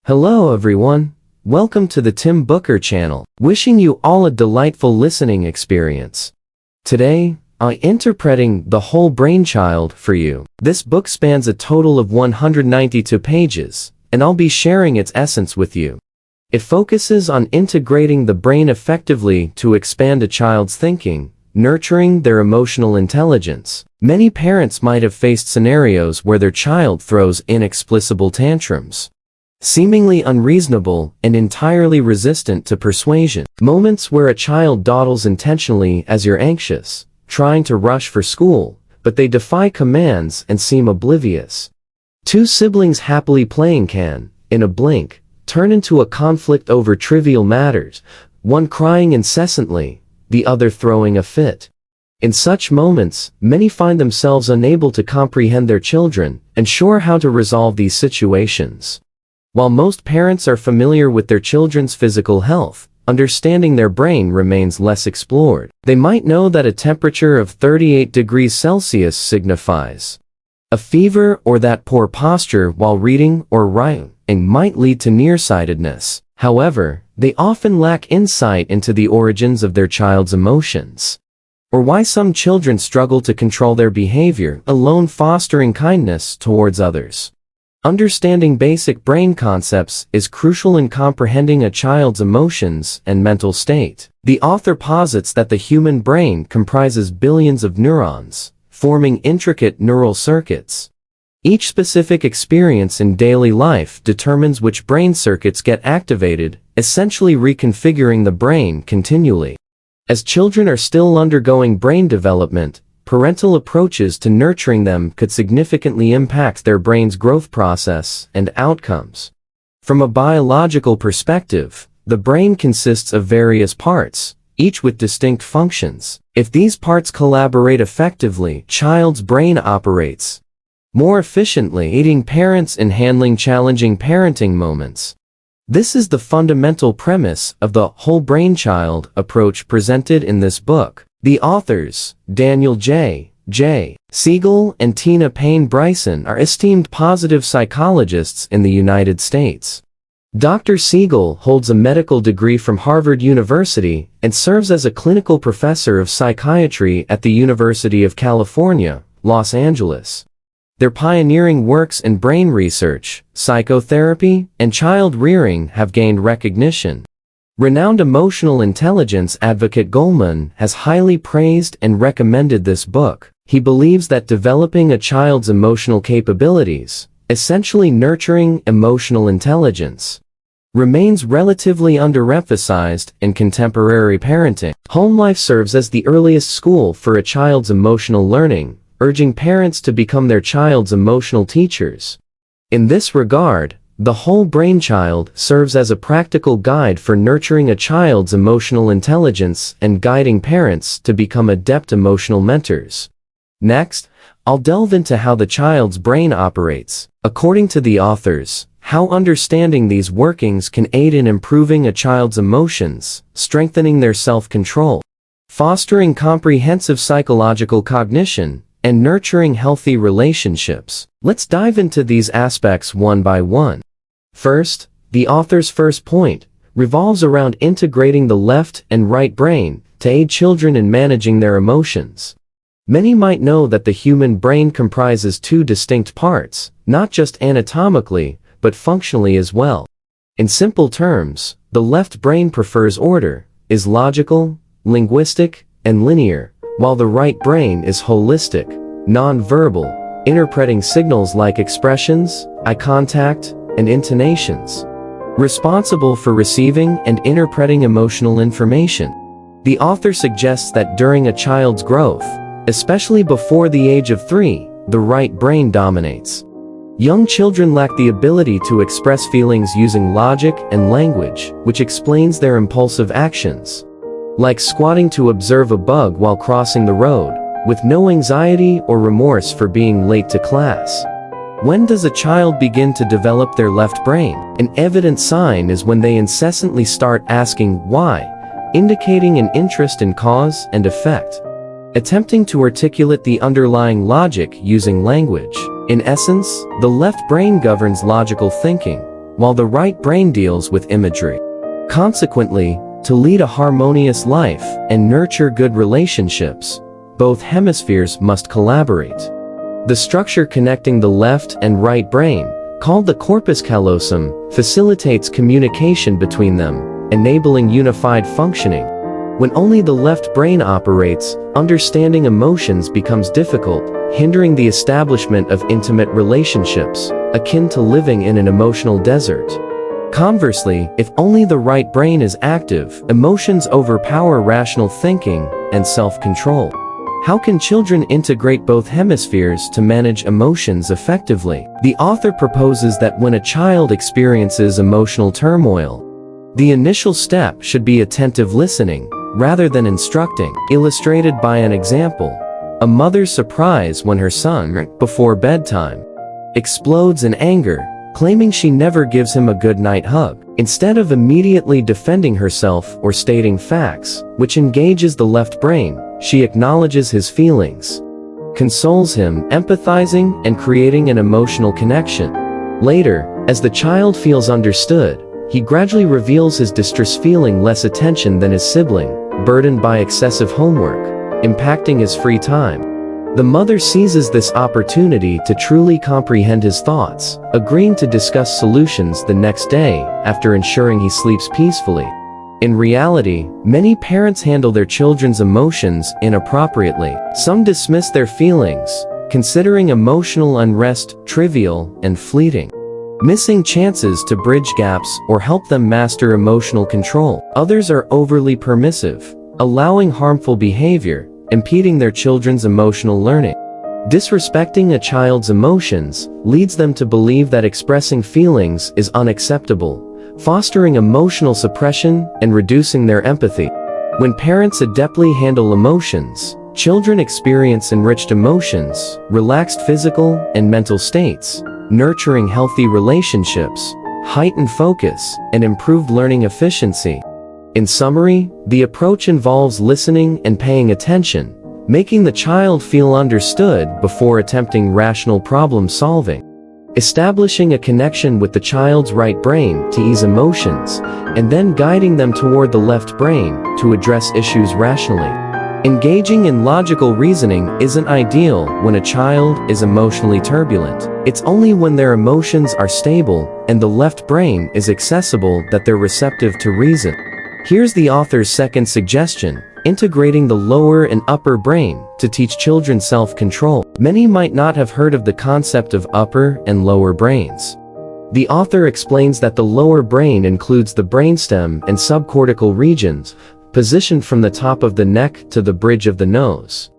Hello everyone, welcome to the Tim Booker channel, wishing you all a delightful listening experience. Today, I'm interpreting The Whole Brain Child for you. This book spans a total of 192 pages, and I'll be sharing its essence with you. It focuses on integrating the brain effectively to expand a child's thinking, nurturing their emotional intelligence. Many parents might have faced scenarios where their child throws inexplicable tantrums, seemingly unreasonable and entirely resistant to persuasion. Moments where a child dawdles intentionally as you're anxious, trying to rush for school, but they defy commands and seem oblivious. Two siblings happily playing can, in a blink, turn into a conflict over trivial matters, one crying incessantly, the other throwing a fit. In such moments, many find themselves unable to comprehend their children, unsure how to resolve these situations. While most parents are familiar with their children's physical health, understanding their brain remains less explored. They might know that a temperature of 38 degrees Celsius signifies a fever, or that poor posture while reading or writing might lead to nearsightedness. However, they often lack insight into the origins of their child's emotions, or why some children struggle to control their behavior, alone fostering kindness towards others. Understanding basic brain concepts is crucial in comprehending a child's emotions and mental state. The author posits that the human brain comprises billions of neurons, forming intricate neural circuits. Each specific experience in daily life determines which brain circuits get activated, essentially reconfiguring the brain continually. As children are still undergoing brain development, parental approaches to nurturing them could significantly impact their brain's growth process and outcomes. From a biological perspective, the brain consists of various parts, each with distinct functions. If these parts collaborate effectively, child's brain operates more efficiently, aiding parents in handling challenging parenting moments. This is the fundamental premise of the whole brain child approach presented in this book. The authors, Daniel J. Siegel and Tina Payne Bryson, are esteemed positive psychologists in the United States. Dr. Siegel holds a medical degree from Harvard University and serves as a clinical professor of psychiatry at the University of California, Los Angeles. Their pioneering works in brain research, psychotherapy, and child rearing have gained recognition. Renowned emotional intelligence advocate Goleman has highly praised and recommended this book. He believes that developing a child's emotional capabilities, essentially nurturing emotional intelligence, remains relatively underemphasized in contemporary parenting. Home life serves as the earliest school for a child's emotional learning, urging parents to become their child's emotional teachers. In this regard, The Whole Brain Child serves as a practical guide for nurturing a child's emotional intelligence and guiding parents to become adept emotional mentors. Next, I'll delve into how the child's brain operates. According to the authors, how understanding these workings can aid in improving a child's emotions, strengthening their self-control, fostering comprehensive psychological cognition, and nurturing healthy relationships. Let's dive into these aspects one by one. First, the author's first point revolves around integrating the left and right brain to aid children in managing their emotions. Many might know that the human brain comprises two distinct parts, not just anatomically, but functionally as well. In simple terms, the left brain prefers order, is logical, linguistic, and linear, while the right brain is holistic, non-verbal, interpreting signals like expressions, eye contact, and intonations, responsible for receiving and interpreting emotional information. The author suggests that during a child's growth, especially before the age of 3, the right brain dominates. Young children lack the ability to express feelings using logic and language, which explains their impulsive actions, like squatting to observe a bug while crossing the road, with no anxiety or remorse for being late to class. When does a child begin to develop their left brain? An evident sign is when they incessantly start asking why, indicating an interest in cause and effect, attempting to articulate the underlying logic using language. In essence, the left brain governs logical thinking, while the right brain deals with imagery. Consequently, to lead a harmonious life and nurture good relationships, both hemispheres must collaborate. The structure connecting the left and right brain, called the corpus callosum, facilitates communication between them, enabling unified functioning. When only the left brain operates, understanding emotions becomes difficult, hindering the establishment of intimate relationships, akin to living in an emotional desert. Conversely, if only the right brain is active, emotions overpower rational thinking and self-control. How can children integrate both hemispheres to manage emotions effectively? The author proposes that when a child experiences emotional turmoil, the initial step should be attentive listening, rather than instructing, illustrated by an example. A mother's surprise when her son, before bedtime, explodes in anger, claiming she never gives him a good night hug. Instead of immediately defending herself or stating facts, which engages the left brain, she acknowledges his feelings, consoles him, empathizing and creating an emotional connection. Later, as the child feels understood, he gradually reveals his distress, feeling less attention than his sibling, burdened by excessive homework, impacting his free time. The mother seizes this opportunity to truly comprehend his thoughts, agreeing to discuss solutions the next day after ensuring he sleeps peacefully. In reality, many parents handle their children's emotions inappropriately. Some dismiss their feelings, considering emotional unrest trivial and fleeting, missing chances to bridge gaps or help them master emotional control. Others are overly permissive, allowing harmful behavior, impeding their children's emotional learning. Disrespecting a child's emotions leads them to believe that expressing feelings is unacceptable, fostering emotional suppression and reducing their empathy. When parents adeptly handle emotions, children experience enriched emotions, relaxed physical and mental states, nurturing healthy relationships, heightened focus, and improved learning efficiency. In summary, the approach involves listening and paying attention, making the child feel understood before attempting rational problem solving, establishing a connection with the child's right brain to ease emotions, and then guiding them toward the left brain to address issues rationally. Engaging in logical reasoning isn't ideal when a child is emotionally turbulent. It's only when their emotions are stable and the left brain is accessible that they're receptive to reason. Here's the author's second suggestion: integrating the lower and upper brain to teach children self-control. Many might not have heard of the concept of upper and lower brains. The author explains that the lower brain includes the brainstem and subcortical regions, positioned from the top of the neck to the bridge of the nose.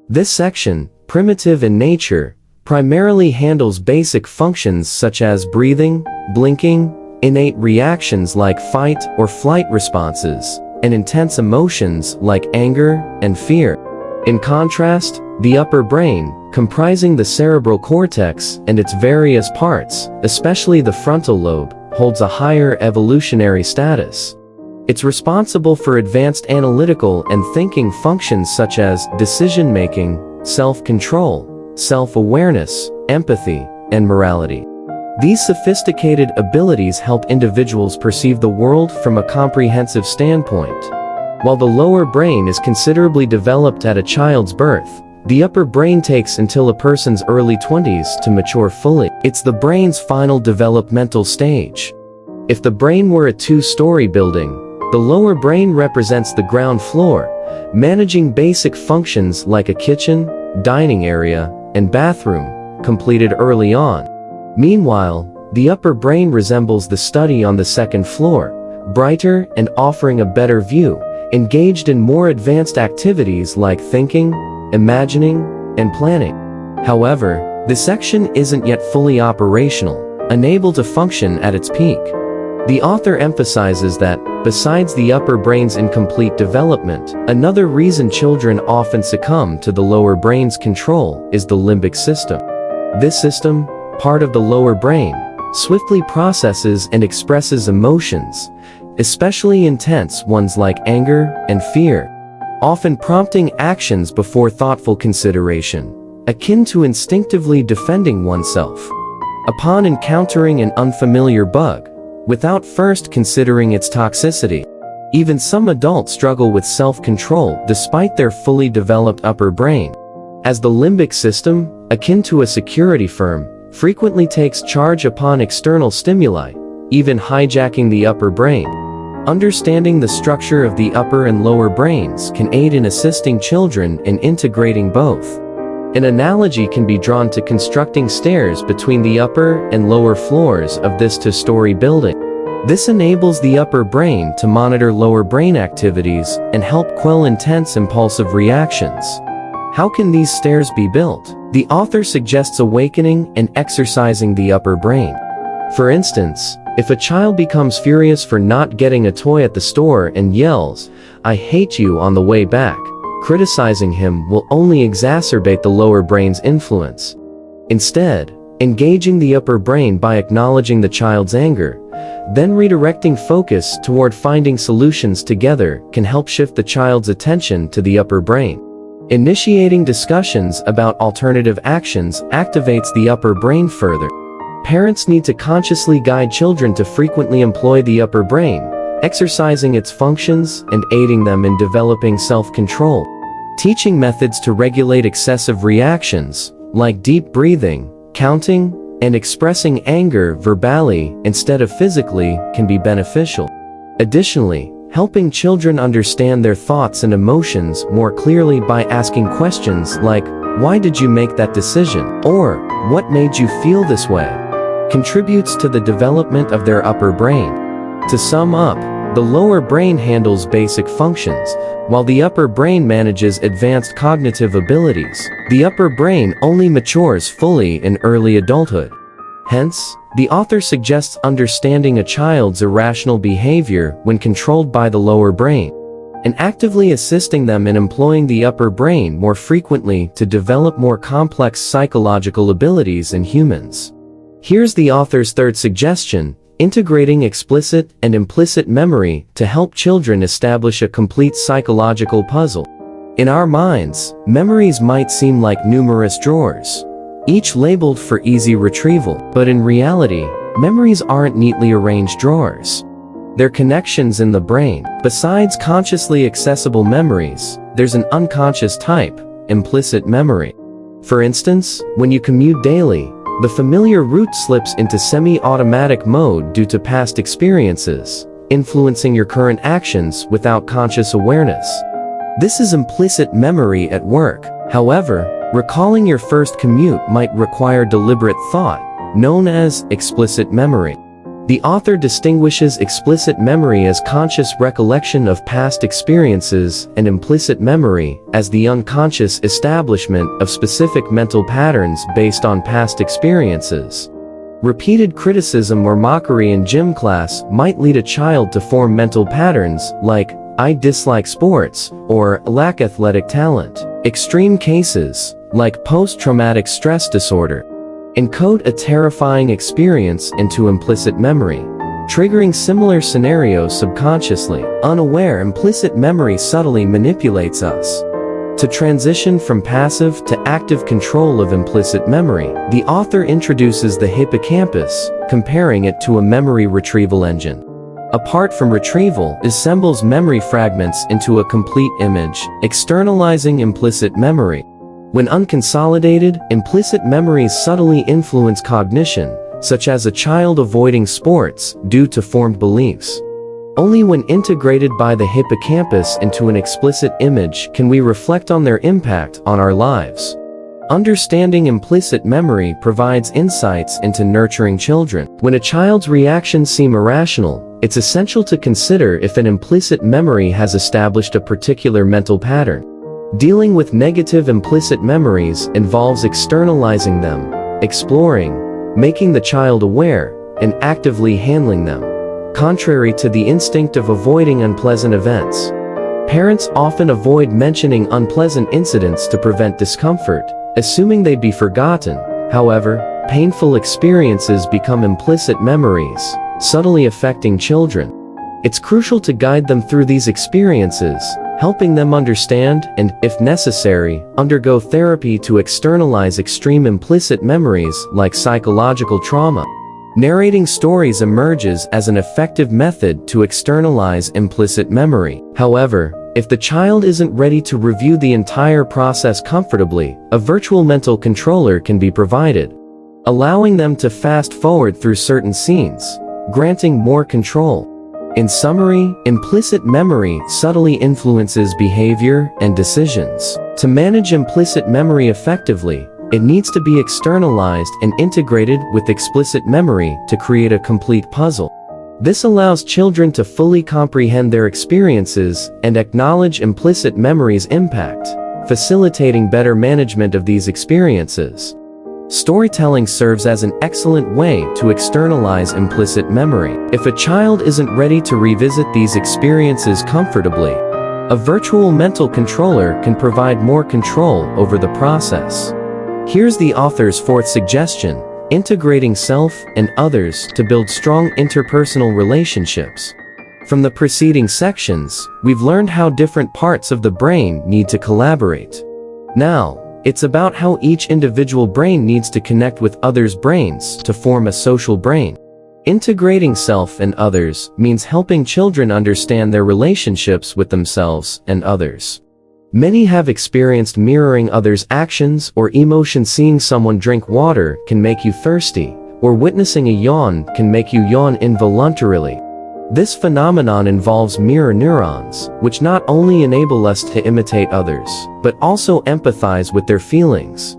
This section, primitive in nature, primarily handles basic functions such as breathing, blinking, innate reactions like fight or flight responses, and intense emotions like anger and fear. In contrast, the upper brain, comprising the cerebral cortex and its various parts, especially the frontal lobe, holds a higher evolutionary status. It's responsible for advanced analytical and thinking functions such as decision-making, self-control, self-awareness, empathy, and morality. These sophisticated abilities help individuals perceive the world from a comprehensive standpoint. While the lower brain is considerably developed at a child's birth, the upper brain takes until a person's early 20s to mature fully. It's the brain's final developmental stage. If the brain were a two-story building, the lower brain represents the ground floor, managing basic functions like a kitchen, dining area, and bathroom, completed early on. Meanwhile, the upper brain resembles the study on the second floor, brighter and offering a better view, engaged in more advanced activities like thinking, imagining, and planning. However, this section isn't yet fully operational, unable to function at its peak. The author emphasizes that, besides the upper brain's incomplete development, another reason children often succumb to the lower brain's control is the limbic system. This system, part of the lower brain, swiftly processes and expresses emotions, especially intense ones like anger and fear, often prompting actions before thoughtful consideration, akin to instinctively defending oneself. upon encountering an unfamiliar bug, without first considering its toxicity. Even some adults struggle with self-control despite their fully developed upper brain, as the limbic system, akin to a security firm, frequently takes charge upon external stimuli, even hijacking the upper brain. Understanding the structure of the upper and lower brains can aid in assisting children in integrating both. An analogy can be drawn to constructing stairs between the upper and lower floors of this two-story building. This enables the upper brain to monitor lower brain activities and help quell intense impulsive reactions. How can these stairs be built? The author suggests awakening and exercising the upper brain. For instance, if a child becomes furious for not getting a toy at the store and yells, "I hate you," on the way back, criticizing him will only exacerbate the lower brain's influence. Instead, engaging the upper brain by acknowledging the child's anger, then redirecting focus toward finding solutions together can help shift the child's attention to the upper brain. Initiating discussions about alternative actions activates the upper brain further. Parents need to consciously guide children to frequently employ the upper brain, exercising its functions and aiding them in developing self-control. Teaching methods to regulate excessive reactions, like deep breathing, counting, and expressing anger verbally instead of physically, can be beneficial. Additionally, helping children understand their thoughts and emotions more clearly by asking questions like, "Why did you make that decision?" or "What made you feel this way?" contributes to the development of their upper brain. To sum up, the lower brain handles basic functions, while the upper brain manages advanced cognitive abilities. The upper brain only matures fully in early adulthood. Hence, the author suggests understanding a child's irrational behavior when controlled by the lower brain, and actively assisting them in employing the upper brain more frequently to develop more complex psychological abilities in humans. Here's the author's third suggestion: integrating explicit and implicit memory to help children establish a complete psychological puzzle. In our minds, memories might seem like numerous drawers, each labeled for easy retrieval, but in reality, memories aren't neatly arranged drawers. They're connections in the brain. Besides consciously accessible memories, there's an unconscious type, implicit memory. For instance, when you commute daily, the familiar route slips into semi-automatic mode due to past experiences, influencing your current actions without conscious awareness. This is implicit memory at work. However, recalling your first commute might require deliberate thought, known as explicit memory. The author distinguishes explicit memory as conscious recollection of past experiences and implicit memory as the unconscious establishment of specific mental patterns based on past experiences. Repeated criticism or mockery in gym class might lead a child to form mental patterns like, "I dislike sports," or "lack athletic talent." Extreme cases, like post-traumatic stress disorder, encode a terrifying experience into implicit memory, triggering similar scenarios subconsciously. Unaware, implicit memory subtly manipulates us. To transition from passive to active control of implicit memory, the author introduces the hippocampus, comparing it to a memory retrieval engine. Apart from retrieval, it assembles memory fragments into a complete image, externalizing implicit memory. When unconsolidated, implicit memories subtly influence cognition, such as a child avoiding sports due to formed beliefs. Only when integrated by the hippocampus into an explicit image can we reflect on their impact on our lives. Understanding implicit memory provides insights into nurturing children. When a child's reactions seem irrational, it's essential to consider if an implicit memory has established a particular mental pattern. Dealing with negative implicit memories involves externalizing them, exploring, making the child aware, and actively handling them, contrary to the instinct of avoiding unpleasant events. Parents often avoid mentioning unpleasant incidents to prevent discomfort, assuming they'd be forgotten. However, painful experiences become implicit memories, subtly affecting children. It's crucial to guide them through these experiences, helping them understand and, if necessary, undergo therapy to externalize extreme implicit memories like psychological trauma. Narrating stories emerges as an effective method to externalize implicit memory. However, if the child isn't ready to review the entire process comfortably, a virtual mental controller can be provided, allowing them to fast forward through certain scenes, granting more control. In summary, implicit memory subtly influences behavior and decisions. To manage implicit memory effectively, it needs to be externalized and integrated with explicit memory to create a complete puzzle. This allows children to fully comprehend their experiences and acknowledge implicit memory's impact, facilitating better management of these experiences. Storytelling serves as an excellent way to externalize implicit memory. If a child isn't ready to revisit these experiences comfortably, a virtual mental controller can provide more control over the process. Here's the author's fourth suggestion: integrating self and others to build strong interpersonal relationships. From the preceding sections, we've learned how different parts of the brain need to collaborate. Now, it's about how each individual brain needs to connect with others' brains to form a social brain. Integrating self and others means helping children understand their relationships with themselves and others. Many have experienced mirroring others' actions or emotions. Seeing someone drink water can make you thirsty, or witnessing a yawn can make you yawn involuntarily. This phenomenon involves mirror neurons, which not only enable us to imitate others, but also empathize with their feelings.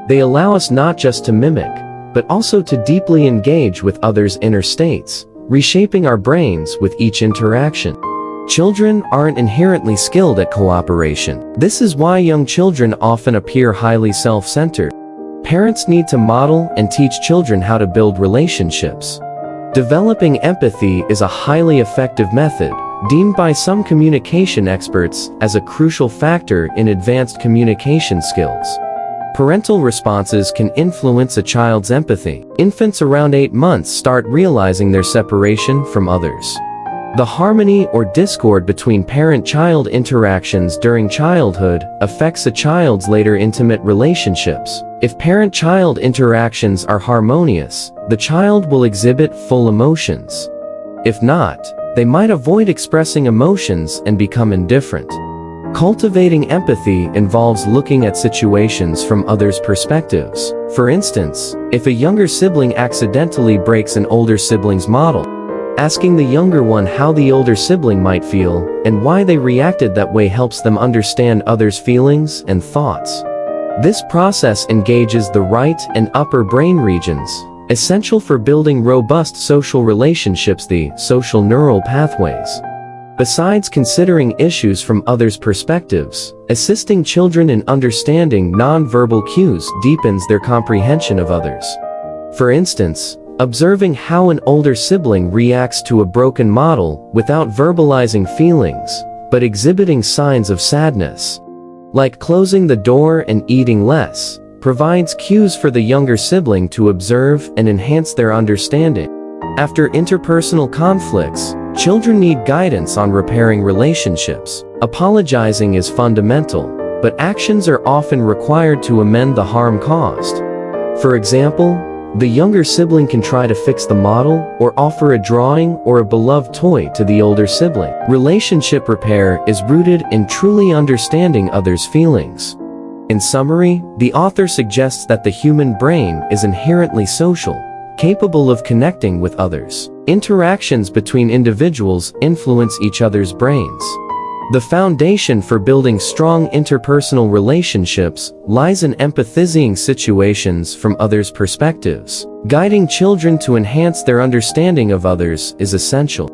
They allow us not just to mimic, but also to deeply engage with others' inner states, reshaping our brains with each interaction. Children aren't inherently skilled at cooperation. This is why young children often appear highly self-centered. Parents need to model and teach children how to build relationships. Developing empathy is a highly effective method, deemed by some communication experts as a crucial factor in advanced communication skills. Parental responses can influence a child's empathy. Infants around 8 months start realizing their separation from others. The harmony or discord between parent-child interactions during childhood affects a child's later intimate relationships. If parent-child interactions are harmonious, the child will exhibit full emotions. If not, they might avoid expressing emotions and become indifferent. Cultivating empathy involves looking at situations from others' perspectives. For instance, if a younger sibling accidentally breaks an older sibling's model, asking the younger one how the older sibling might feel and why they reacted that way helps them understand others' feelings and thoughts. This process engages the right and upper brain regions, essential for building robust social relationships, the social neural pathways. Besides considering issues from others' perspectives, assisting children in understanding nonverbal cues deepens their comprehension of others. For instance, observing how an older sibling reacts to a broken model without verbalizing feelings, but exhibiting signs of sadness, like closing the door and eating less, provides cues for the younger sibling to observe and enhance their understanding. After interpersonal conflicts, children need guidance on repairing relationships. Apologizing is fundamental, but actions are often required to amend the harm caused. For example, the younger sibling can try to fix the model or offer a drawing or a beloved toy to the older sibling. Relationship repair is rooted in truly understanding others' feelings. In summary, the author suggests that the human brain is inherently social, capable of connecting with others. Interactions between individuals influence each other's brains. The foundation for building strong interpersonal relationships lies in empathizing situations from others' perspectives. Guiding children to enhance their understanding of others is essential.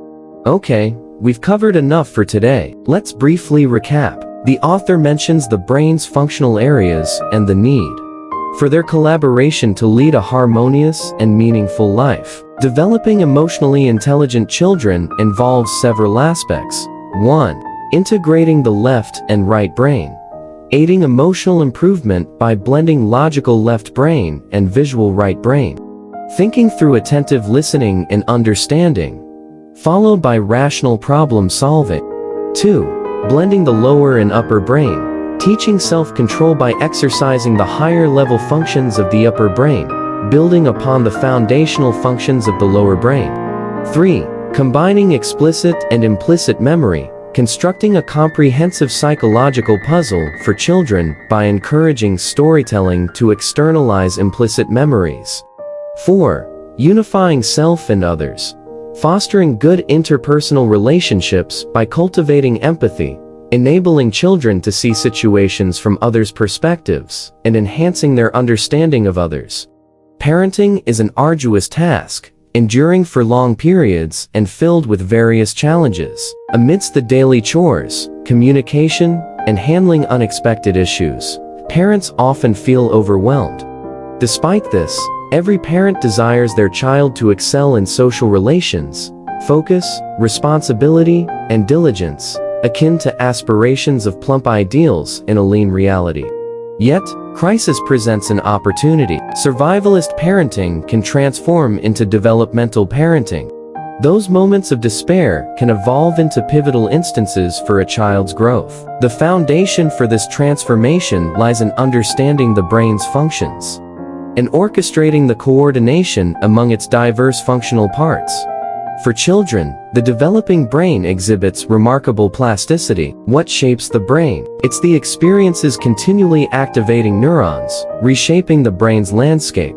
Okay, we've covered enough for today. Let's briefly recap. The author mentions the brain's functional areas and the need for their collaboration to lead a harmonious and meaningful life. Developing emotionally intelligent children involves several aspects. 1. Integrating the left and right brain. Aiding emotional improvement by blending logical left brain and visual right brain. Thinking through attentive listening and understanding, followed by rational problem solving. 2. blending the lower and upper brain, teaching self-control by exercising the higher-level functions of the upper brain, building upon the foundational functions of the lower brain. 3. Combining explicit and implicit memory, constructing a comprehensive psychological puzzle for children by encouraging storytelling to externalize implicit memories. 4. Unifying self and others, fostering good interpersonal relationships by cultivating empathy, enabling children to see situations from others' perspectives, and enhancing their understanding of others. Parenting is an arduous task, enduring for long periods and filled with various challenges. Amidst the daily chores, communication, and handling unexpected issues, parents often feel overwhelmed. Despite this, every parent desires their child to excel in social relations, focus, responsibility, and diligence, akin to aspirations of plump ideals in a lean reality. Yet, crisis presents an opportunity. Survivalist parenting can transform into developmental parenting. Those moments of despair can evolve into pivotal instances for a child's growth. The foundation for this transformation lies in understanding the brain's functions and orchestrating the coordination among its diverse functional parts. For children, the developing brain exhibits remarkable plasticity. What shapes the brain? It's the experiences continually activating neurons, reshaping the brain's landscape.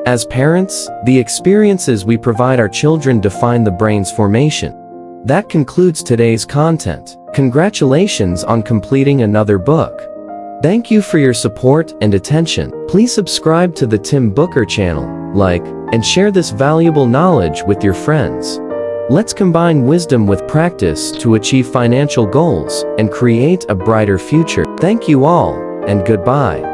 As parents, the experiences we provide our children define the brain's formation. That concludes today's content. Congratulations on completing another book. Thank you for your support and attention. Please subscribe to the Tim Booker channel, like, and share this valuable knowledge with your friends. Let's combine wisdom with practice to achieve financial goals and create a brighter future. Thank you all, and goodbye.